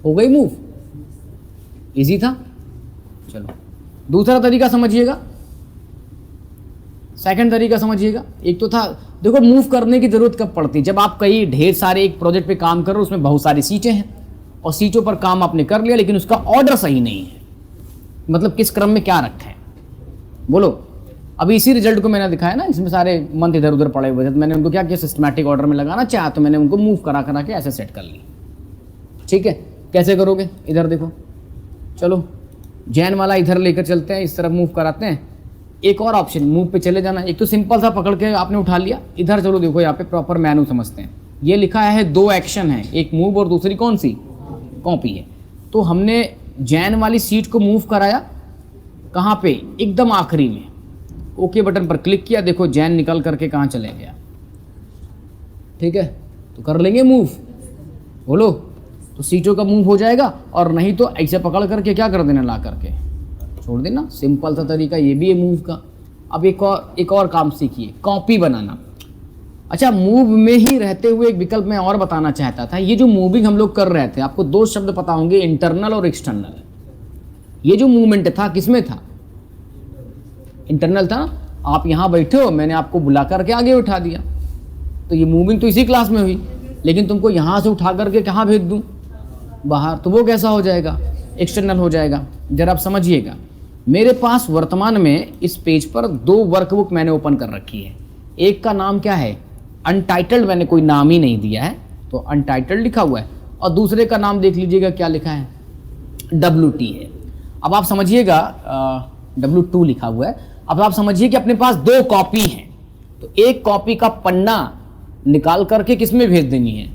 Speaker 1: हो गई मूव। इजी था। चलो, दूसरा तरीका समझिएगा, सेकंड तरीका समझिएगा। एक तो था, देखो मूव करने की जरूरत कब पड़ती है, जब आप कई ढेर सारे एक प्रोजेक्ट पे काम कर रहे हो, उसमें बहुत सारी सीटें हैं और सीटों पर काम आपने कर लिया लेकिन उसका ऑर्डर सही नहीं है, मतलब किस क्रम में क्या रखा है, बोलो। अभी इसी रिजल्ट को मैंने दिखाया ना, इसमें सारे मंथ इधर उधर पड़े हुए थे, तो मैंने उनको क्या किया, सिस्टमैटिक ऑर्डर में लगाना चाहा तो मैंने उनको मूव करा के ऐसे सेट कर ली। ठीक है, कैसे करोगे? इधर देखो, चलो जैन वाला इधर लेकर चलते हैं, इस तरफ मूव कराते हैं। एक और ऑप्शन, मूव पे चले जाना। एक तो सिंपल सा पकड़ के आपने उठा लिया, इधर चलो देखो यहाँ पे प्रॉपर मेनू समझते हैं। ये लिखा है 2 एक्शन है, एक मूव और दूसरी कौन सी, कॉपी है। तो हमने जैन वाली सीट को मूव कराया, कहाँ पे, एकदम आखिरी में। ओके बटन पर क्लिक किया, देखो जैन निकल करके कहाँ चले गया। ठीक है, तो कर लेंगे मूव, बोलो, तो सीटों का मूव हो जाएगा। और नहीं तो ऐसे पकड़ करके क्या कर देना, ला करके छोड़ देना। सिंपल सा तरीका ये भी है मूव का। अब एक और काम सीखिए, कॉपी बनाना। अच्छा, मूव में ही रहते हुए एक विकल्प मैं और बताना चाहता था। ये जो मूविंग हम लोग कर रहे थे, आपको दो शब्द पता होंगे, इंटरनल और एक्सटर्नल। ये जो मूवमेंट था किसमें था, इंटरनल था। आप यहाँ बैठे हो, मैंने आपको बुला करके आगे उठा दिया, तो ये मूविंग तो इसी क्लास में हुई। लेकिन तुमको यहाँ से उठा करके कहाँ भेज दूँ, बाहर, तो वो कैसा हो जाएगा, एक्सटर्नल हो जाएगा। जरा आप समझिएगा, मेरे पास वर्तमान में इस पेज पर दो वर्कबुक मैंने ओपन कर रखी है। एक का नाम क्या है, अनटाइटल्ड, मैंने कोई नाम ही नहीं दिया है तो अनटाइटल्ड लिखा हुआ है। और दूसरे का नाम देख लीजिएगा क्या लिखा है, WT है। अब आप समझिएगा, W2 लिखा हुआ है। अब आप समझिए कि अपने पास दो कॉपी हैं, तो एक कॉपी का पन्ना निकाल करके किस में भेज देनी है,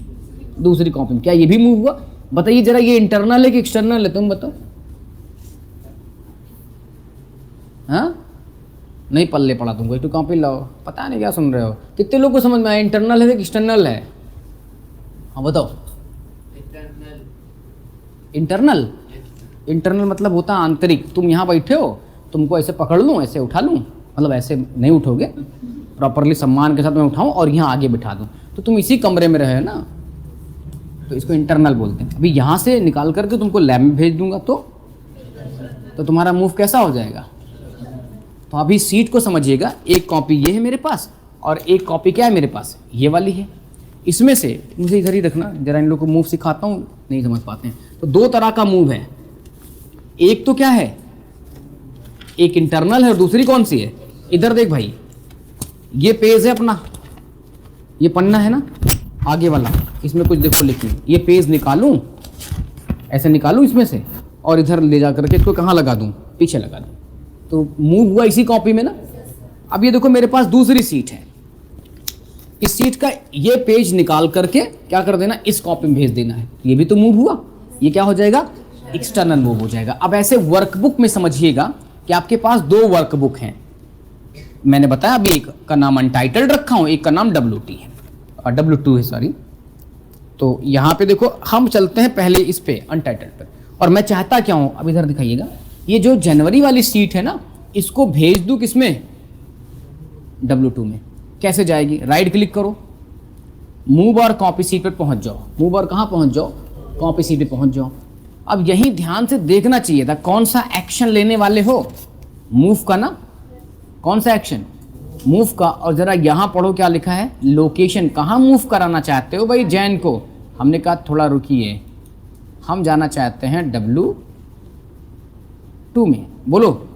Speaker 1: दूसरी कॉपी में। क्या ये भी मूव हुआ, बताइए जरा, ये इंटरनल है कि एक्सटर्नल है, तुम बताओ। हाँ, नहीं पल्ले पड़ा तुमको, एक तो कॉपी लाओ, पता नहीं क्या सुन रहे हो। कितने लोग को समझ में आया इंटरनल है कि एक्सटर्नल है, हाँ बताओ। इंटरनल, इंटरनल मतलब होता है आंतरिक। तुम यहाँ बैठे हो, तुमको ऐसे पकड़ लूँ, ऐसे उठा लूँ, मतलब ऐसे नहीं उठोगे, प्रॉपरली सम्मान के साथ मैं उठाऊँ और यहाँ आगे बिठा दूँ, तो तुम इसी कमरे में रहे ना, तो इसको इंटरनल बोलते हैं। अभी यहाँ से निकाल करके तुमको लैब में भेज दूंगा तो तुम्हारा मूव कैसा हो जाएगा। तो अभी सीट को समझिएगा, एक कॉपी ये है मेरे पास और एक कॉपी क्या है मेरे पास, ये वाली है। इसमें से मुझे इधर ही रखना, जरा इन लोगों को मूव सिखाता हूँ, नहीं समझ पाते हैं। तो दो तरह का मूव है, एक तो क्या है, एक इंटरनल है और दूसरी कौन सी है, इधर देख भाई, ये पेज है अपना, ये पन्ना है ना आगे वाला, इसमें कुछ देखो लिखी, ये पेज निकालूं, ऐसे निकालूं इसमें से और इधर ले जा करके इसको कहाँ लगा दूं, पीछे लगा दूं, तो मूव हुआ इसी कॉपी में ना। अब ये देखो मेरे पास दूसरी सीट है, इस सीट का ये पेज निकाल करके क्या कर देना, इस कॉपी में भेज देना है, ये भी तो मूव हुआ, ये क्या हो जाएगा, एक्सटर्नल मूव हो जाएगा। अब ऐसे वर्कबुक में समझिएगा कि आपके पास दो वर्कबुक हैं, मैंने बताया अभी एक का नाम अनटाइटल्ड रखा हूं, एक का नाम WT है और W2 है, सॉरी। तो यहाँ पे देखो हम चलते हैं पहले इस पे अनटाइटल्ड पे, और मैं चाहता क्या हूँ, अब इधर दिखाइएगा, ये जो जनवरी वाली सीट है ना, इसको भेज दूं किसमें, W2 में। कैसे जाएगी, राइट क्लिक करो, मूव और कॉपी सीट पे पहुंच जाओ, मूव और कहाँ पहुंच जाओ, कॉपी सीट पे पहुंच जाओ। अब यही ध्यान से देखना चाहिए था कौन सा एक्शन लेने वाले हो, मूव का ना, कौन सा एक्शन, मूव का। और जरा यहाँ पढ़ो क्या लिखा है, लोकेशन, कहाँ मूव कराना चाहते हो भाई जैन को। हमने कहा थोड़ा रुकिए, हम जाना चाहते हैं W2 में, बोलो।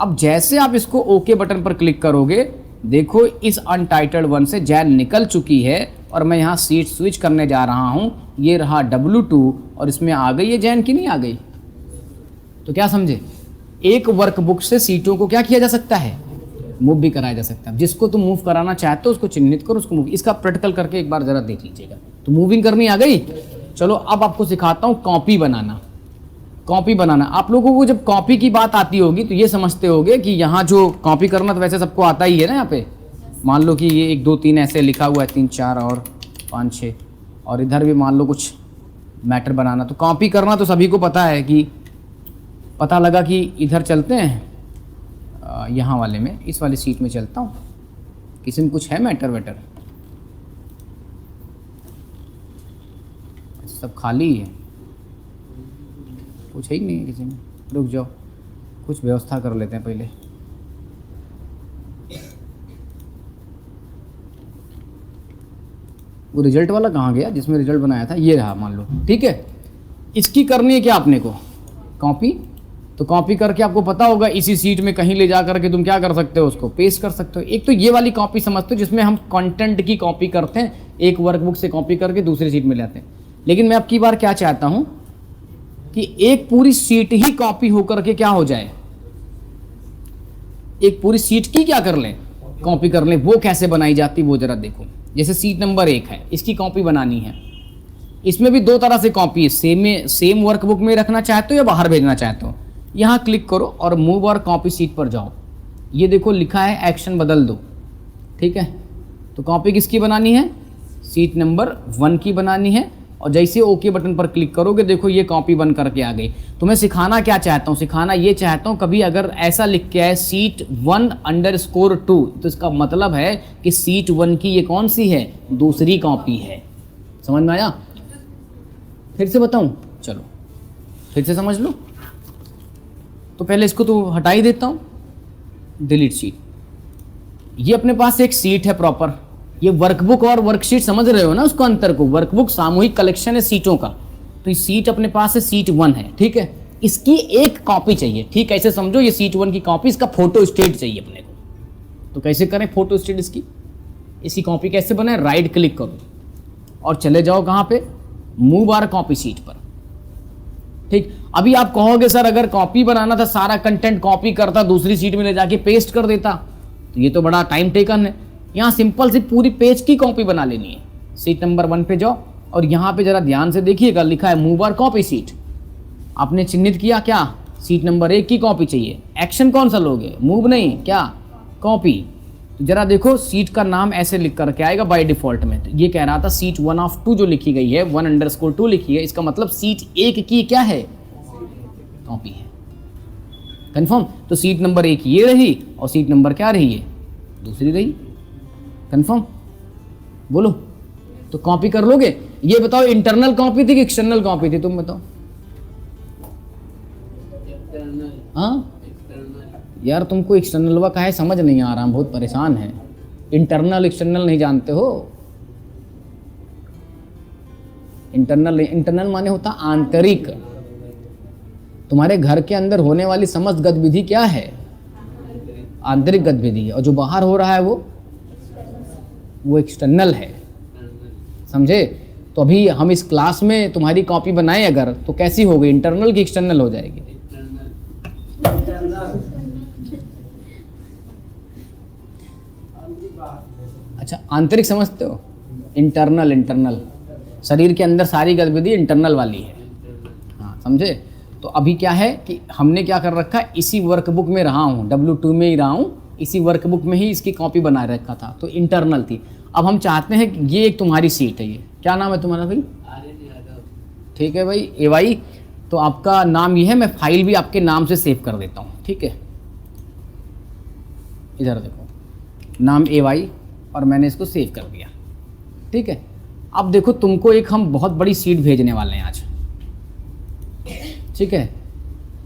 Speaker 1: अब जैसे आप इसको ओके बटन पर क्लिक करोगे, देखो इस अनटाइटल्ड वन से जैन निकल चुकी है और मैं यहाँ सीट स्विच करने जा रहा हूँ, ये रहा W2 और इसमें आ गई है जैन की नहीं आ गई। तो क्या समझे, एक वर्कबुक से सीटों को क्या किया जा सकता है, मूव भी कराया जा सकता है। जिसको तुम मूव कराना चाहते हो उसको चिन्हित करो, उसको मूव, इसका प्रैक्टिकल करके एक बार जरा देख लीजिएगा। तो मूविंग करनी आ गई। चलो अब आपको सिखाता हूँ कॉपी बनाना। कॉपी बनाना, आप लोगों को जब कॉपी की बात आती होगी तो ये समझते होगे कि यहाँ जो कॉपी करना तो वैसे सबको आता ही है ना। यहाँ पे मान लो कि ये 1 2 3 ऐसे लिखा हुआ है, 3 4 और 5 6, और इधर भी मान लो कुछ मैटर बनाना। तो कॉपी करना तो सभी को पता है कि, पता लगा कि इधर चलते हैं, यहाँ वाले में, इस वाली सीट में चलता हूँ। किसी में कुछ है मैटर वेटर, सब खाली है, कुछ है ही नहीं है किसी में। रुक जाओ, कुछ व्यवस्था कर लेते हैं पहले। वो रिजल्ट वाला कहाँ गया जिसमें रिजल्ट बनाया था, ये रहा मान लो, ठीक है। इसकी करनी है क्या आपने को, कॉपी। तो कॉपी करके आपको पता होगा इसी सीट में कहीं ले जा करके तुम क्या कर सकते हो, उसको पेस्ट कर सकते हो। एक तो ये वाली कॉपी समझते हो जिसमें हम कंटेंट की कॉपी करते हैं, एक वर्कबुक से कॉपी करके दूसरी सीट में लाते हैं। लेकिन मैं अब की बार क्या चाहता हूं कि एक पूरी सीट ही कॉपी होकर के क्या हो जाए, एक पूरी सीट की क्या कर लें, कॉपी कर लें। वो कैसे बनाई जाती वो जरा देखो। जैसे सीट नंबर 1 है, इसकी कॉपी बनानी है। इसमें भी दो तरह से कॉपी है, सेम वर्कबुक में रखना चाहते हो या बाहर भेजना चाहते हो। यहाँ क्लिक करो और मूव और कॉपी सीट पर जाओ। ये देखो लिखा है एक्शन बदल दो, ठीक है। तो कॉपी किसकी बनानी है, सीट नंबर 1 की बनानी है। और जैसे ओके बटन पर क्लिक करोगे देखो ये कॉपी बन करके आ गई। तो मैं सिखाना क्या चाहता हूँ, सिखाना ये चाहता हूँ कभी अगर ऐसा लिख के आए सीट 1_2 तो इसका मतलब है कि सीट 1 की ये कौन सी है, दूसरी कॉपी है। समझ में आया? फिर से बताऊँ, चलो फिर से समझ लो। तो पहले इसको तो हटा ही देता हूँ, डिलीट सीट। ये अपने पास एक सीट है प्रॉपर, ये वर्कबुक और वर्कशीट समझ रहे हो ना उसको अंतर को। वर्कबुक सामूहिक कलेक्शन है सीटों का, तो ये सीट अपने पास है, सीट 1 है, ठीक है। इसकी एक कॉपी चाहिए, ठीक, ऐसे समझो ये सीट 1 की कॉपी, इसका फोटो स्टेट चाहिए अपने को। तो कैसे करें फोटो स्टेट इसकी कॉपी कैसे बनाए, राइट क्लिक करो और चले जाओ कहाँ पे, मूव आर कॉपी सीट पर, ठीक। अभी आप कहोगे सर अगर कॉपी बनाना था सारा कंटेंट कॉपी करता दूसरी सीट में ले जाके पेस्ट कर देता, तो ये तो बड़ा टाइम टेकन है। यहाँ सिंपल सी पूरी पेज की कॉपी बना लेनी है। सीट नंबर 1 पे जाओ और यहाँ पे जरा ध्यान से देखिएगा, लिखा है मूव आर कॉपी सीट। आपने चिन्हित किया क्या, सीट नंबर 1 की कॉपी चाहिए। एक्शन कौन सा लोगे, मूव नहीं, क्या कॉपी। तो जरा देखो सीट का नाम ऐसे लिख करके आएगा बाय डिफॉल्ट में। तो ये कह रहा था सीट 1/2 जो लिखी गई है 1_2 लिखी है, इसका मतलब सीट 1 की क्या है, कॉपी है। कंफर्म? तो सीट नंबर 1 ये रही और सीट नंबर क्या रही है, दूसरी रही। कंफर्म? बोलो। तो कॉपी कर लोगे? ये बताओ इंटरनल कॉपी थी कि एक्सटर्नल कॉपी थी, तुम बताओ। हाँ यार तुमको एक्सटर्नल वा का है समझ नहीं आ रहा, बहुत परेशान है। इंटरनल एक्सटर्नल नहीं जानते हो? इंटरनल माने होता आंतरिक। तुम्हारे घर के अंदर होने वाली समस्त गतिविधि क्या है, आंतरिक गतिविधि है, और जो बाहर हो रहा है वो एक्सटर्नल है। समझे? तो अभी हम इस क्लास में तुम्हारी कॉपी बनाए अगर, तो कैसी होगी, इंटरनल की एक्सटर्नल हो जाएगी? अच्छा आंतरिक समझते हो? इंटरनल शरीर के अंदर सारी गतिविधि इंटरनल वाली है। हाँ समझे? तो अभी क्या है कि हमने क्या कर रखा है, इसी वर्कबुक में रहा हूँ, W2 में ही रहा हूँ, इसी वर्कबुक में ही इसकी कॉपी बना रखा था, तो इंटरनल थी। अब हम चाहते हैं कि ये एक तुम्हारी सीट है, ये क्या नाम है तुम्हारा भाई? ठीक है भाई, AY। तो आपका नाम ये है, मैं फाइल भी आपके नाम से सेव कर देता हूँ, ठीक है। इधर देखो, नाम AY और मैंने इसको सेव कर दिया, ठीक है। अब देखो तुमको एक हम बहुत बड़ी सीट भेजने वाले हैं आज, ठीक है।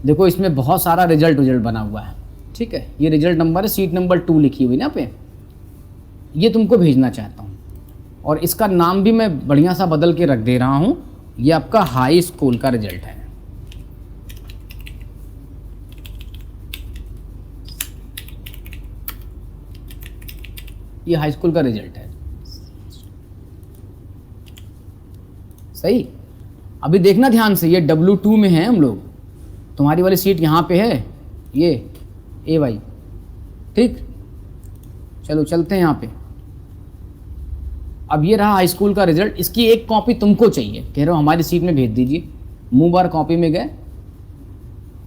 Speaker 1: देखो इसमें बहुत सारा रिजल्ट बना हुआ है, ठीक है। ये रिजल्ट नंबर है, सीट नंबर 2 लिखी हुई ना पे, ये तुमको भेजना चाहता हूँ। और इसका नाम भी मैं बढ़िया सा बदल के रख दे रहा हूँ, ये आपका हाई स्कूल का रिजल्ट है। ये हाई स्कूल का रिजल्ट है, सही। अभी देखना ध्यान से, ये W2 में है हम लोग, तुम्हारी वाली सीट यहाँ पे है, ये AY, ठीक। चलो चलते हैं यहाँ पे। अब ये रहा हाई स्कूल का रिजल्ट, इसकी एक कॉपी तुमको चाहिए, कह रहे हो हमारी सीट में भेज दीजिए। मूव बार कॉपी में गए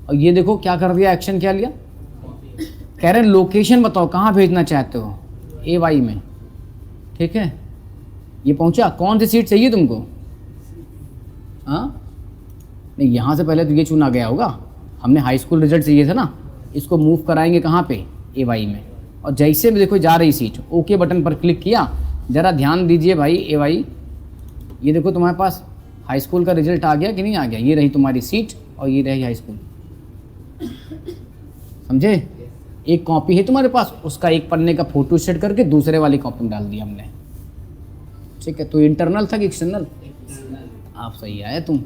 Speaker 1: और ये देखो क्या कर दिया, एक्शन क्या लिया, कह रहे हैं लोकेशन बताओ कहाँ भेजना चाहते हो, AY में, ठीक है। ये पहुंचा, कौन सी सीट चाहिए तुमको? हाँ नहीं, यहाँ से पहले तो ये चुना गया होगा, हमने हाई स्कूल रिजल्ट चाहिए था ना, इसको मूव कराएंगे कहाँ पे, AY में। और जैसे भी देखो जा रही सीट, ओके बटन पर क्लिक किया। ज़रा ध्यान दीजिए भाई AY, ये देखो तुम्हारे पास हाई स्कूल का रिजल्ट आ गया कि नहीं आ गया, ये रही तुम्हारी सीट और ये रही हाई स्कूल, समझे। एक कॉपी है तुम्हारे पास, उसका एक पन्ने का फोटो सेट करके दूसरे वाली कॉपी में डाल दिया हमने, ठीक है। तो इंटरनल था कि एक्सटर्नल? आप सही आए तुम,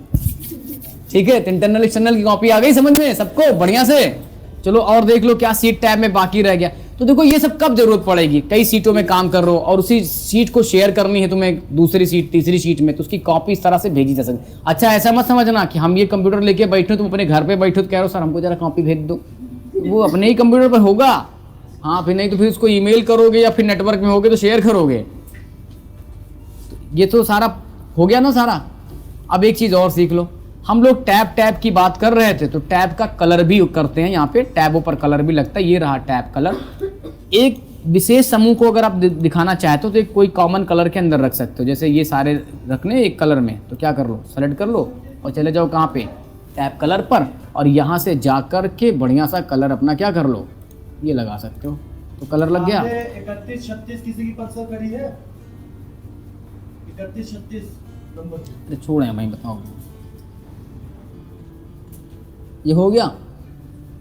Speaker 1: ठीक है। तो इंटरनल एक्सटर्नल की कॉपी आ गई समझ में सबको बढ़िया से। चलो और देख लो क्या सीट टैब में बाकी रह गया। तो देखो ये सब कब जरूरत पड़ेगी, कई सीटों में काम कर रहे हो और उसी सीट को शेयर करनी है तुम्हें दूसरी सीट तीसरी सीट में, तो उसकी कॉपी इस तरह से भेजी जा सकती। अच्छा ऐसा मत समझना कि हम ये कंप्यूटर लेके बैठे, तुम अपने घर पे बैठे तो कह रहे हो सर हमको जरा कॉपी भेज दो, वो अपने ही कंप्यूटर पर होगा। हाँ फिर नहीं तो फिर उसको ईमेल करोगे या फिर नेटवर्क में होगे तो शेयर करोगे। ये तो सारा हो गया ना सारा। अब एक चीज़ और सीख लो, हम लोग टैब की बात कर रहे थे, तो टैब का कलर भी करते हैं, यहाँ पे टैबों पर कलर भी लगता है। ये रहा टैब कलर। एक विशेष समूह को अगर आप दिखाना चाहते हो तो एक कोई कॉमन कलर के अंदर रख सकते हो। जैसे ये सारे रखने एक कलर में, तो क्या कर लो, सेलेक्ट कर लो और चले जाओ कहाँ पे, टैब कलर पर, और यहाँ से जा कर के बढ़िया सा कलर अपना क्या कर लो, ये लगा सकते हो, तो कलर लग गया।
Speaker 2: 31-36 किसी की पल्सर करी है, 31-36 नंबर।
Speaker 1: छोड़े भाई, बताओ ये हो गया।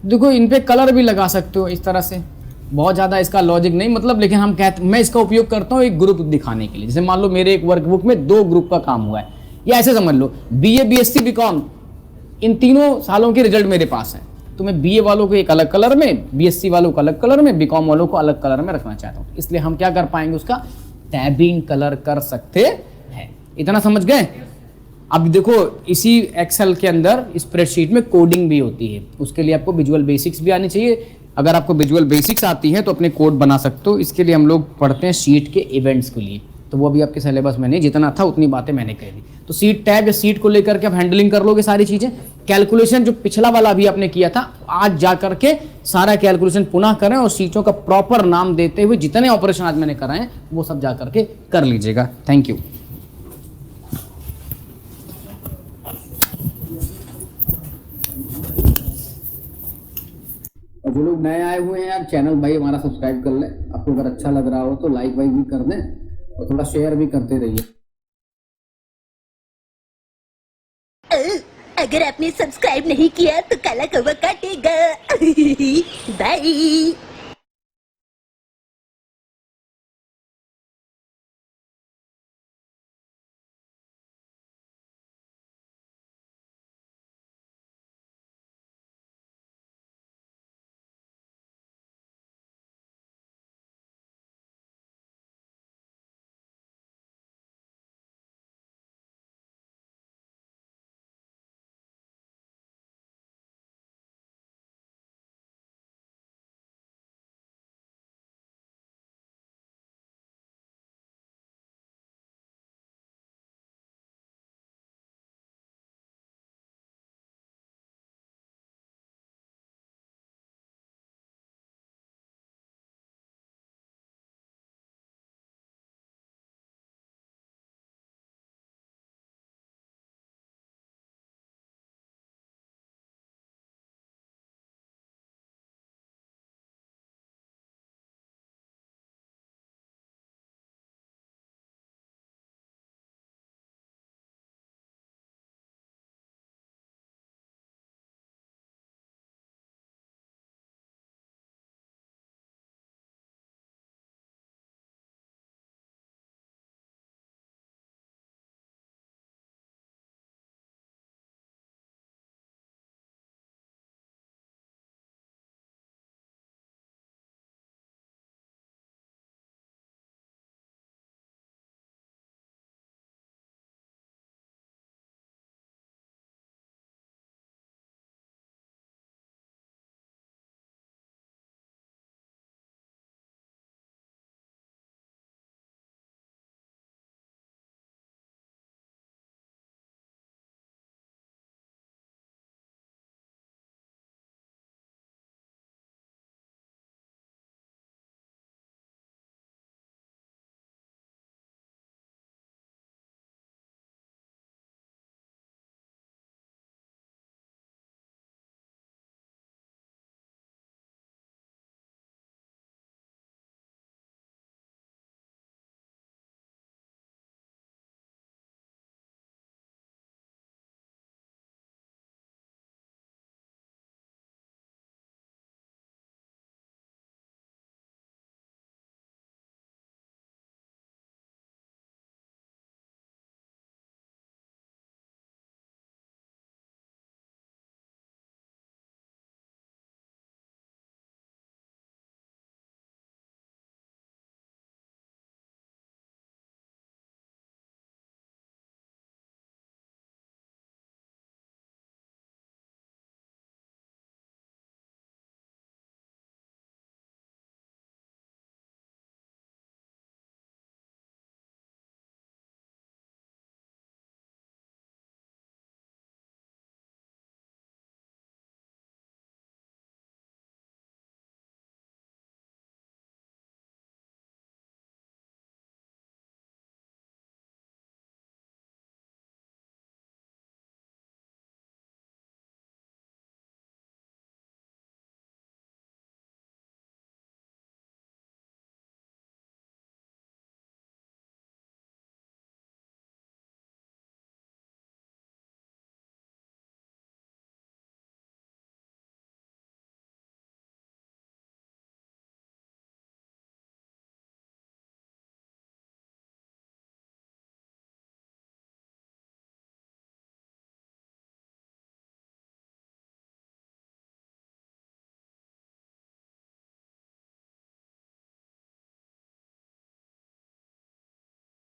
Speaker 1: देखो इन पे कलर भी लगा सकते हो इस तरह से, बहुत ज़्यादा इसका लॉजिक नहीं मतलब, लेकिन हम कहते, मैं इसका उपयोग करता हूँ एक ग्रुप दिखाने के लिए। जैसे मान लो मेरे एक वर्कबुक में 2 ग्रुप का काम हुआ है, या ऐसे समझ लो बीए, बीएससी, बीकॉम, इन तीनों सालों के रिजल्ट मेरे पास है, तो मैं बीए वालों को एक अलग कलर में, बीएससी वालों को अलग कलर में, बीकॉम वालों को अलग कलर में रखना चाहता हूँ। इसलिए हम क्या कर पाएंगे, उसका टैबिंग कलर कर सकते हैं। इतना समझ गए। अब देखो इसी एक्सेल के अंदर स्प्रेडशीट में कोडिंग भी होती है, उसके लिए आपको विजुअल बेसिक्स भी आनी चाहिए। अगर आपको विजुअल बेसिक्स आती है तो अपने कोड बना सकते हो। इसके लिए हम लोग पढ़ते हैं शीट के इवेंट्स के लिए, तो वो अभी आपके सिलेबस में नहीं, जितना था उतनी बातें मैंने कह दी। तो सीट टैब या सीट को लेकर के आप हैंडलिंग कर लोगे सारी चीजें। कैलकुलेशन जो पिछला वाला अभी आपने किया था, आज जा करके सारा कैलकुलेशन पुनः करें और सीटों का प्रॉपर नाम देते हुए जितने ऑपरेशन आज मैंने कराए वो सब जा करके कर लीजिएगा। Thank you. और जो लोग नए आए हुए हैं यार, चैनल भाई हमारा सब्सक्राइब कर लें। आपको अगर अच्छा लग रहा हो तो लाइक वाइक भी कर दें और थोड़ा शेयर भी करते रहिए।
Speaker 3: अगर आपने सब्सक्राइब नहीं किया तो काला कौवा काटेगा। बाय।